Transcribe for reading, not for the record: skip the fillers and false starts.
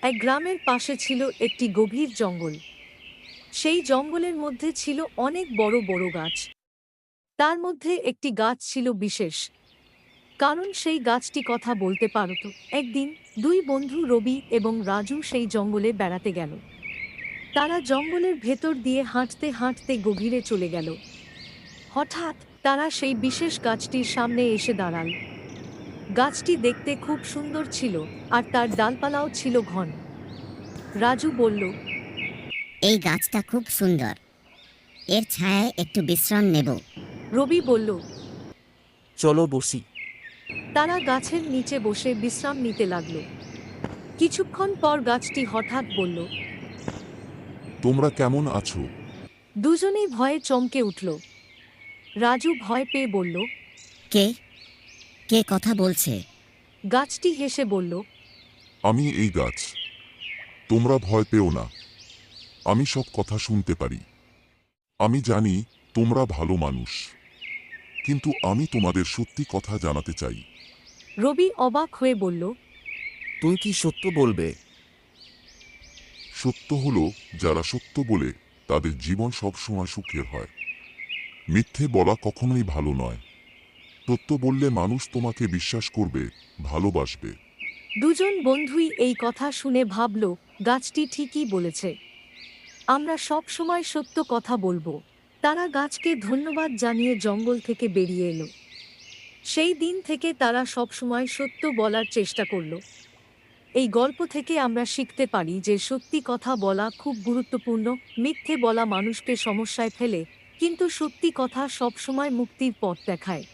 এক গ্রামের পাশে ছিল একটি গভীর জঙ্গল। সেই জঙ্গলের মধ্যে ছিল অনেক বড় বড় গাছ। তার মধ্যে একটি গাছ ছিল বিশেষ, কারণ সেই গাছটি কথা বলতে পারত। একদিন দুই বন্ধু রবি এবং রাজু সেই জঙ্গলে বেড়াতে গেল। তারা জঙ্গলের ভেতর দিয়ে হাঁটতে হাঁটতে গভীরে চলে গেল। হঠাৎ তারা সেই বিশেষ গাছটির সামনে এসে দাঁড়াল। গাছটি দেখতে খুব সুন্দর ছিল, আর তার ডালপালাও ছিল ঘন। রাজু বলল, এই গাছটা খুব সুন্দর, এর ছায়ায় একটু বিশ্রাম নেব। রবি বলল। চলো বসি। তারা গাছের নিচে বসে বিশ্রাম নিতে লাগল। কিছুক্ষণ পর গাছটি হঠাৎ বলল। তোমরা কেমন আছো? দুজনেই ভয়ে চমকে উঠল। রাজু ভয় পেয়ে বলল। কে কে কথা বলছে? গাছটি হেসে বলল। আমি এই গাছ। তোমরা ভয় পেও না, আমি সব কথা শুনতে পারি। আমি জানি তোমরা ভালো মানুষ, কিন্তু আমি তোমাদের সত্যি কথা জানাতে চাই। রবি অবাক হয়ে বলল। তুই কি সত্য বলবে? সত্য হলো, যারা সত্য বলে তাদের জীবন সবসময় সুখের হয়। মিথ্যে বলা কখনোই ভালো নয়। সত্য বললে মানুষ তোমাকে বিশ্বাস করবে, ভালোবাসবে। দুজন বন্ধুই এই কথা শুনে ভাবল, গাছটি ঠিকই বলেছে। আমরা সব সময় সত্য কথা বলবো। তারা গাছকে ধন্যবাদ জানিয়ে জঙ্গল থেকে বেরিয়ে এলো। সেই দিন থেকে তারা সব সময় সত্য বলার চেষ্টা করল। এই গল্প থেকে আমরা শিখতে পারি যে সত্যি কথা বলা খুব গুরুত্বপূর্ণ। মিথ্যে বলা মানুষকে সমস্যায় ফেলে, কিন্তু সত্যি কথা সবসময় মুক্তির পথ দেখায়।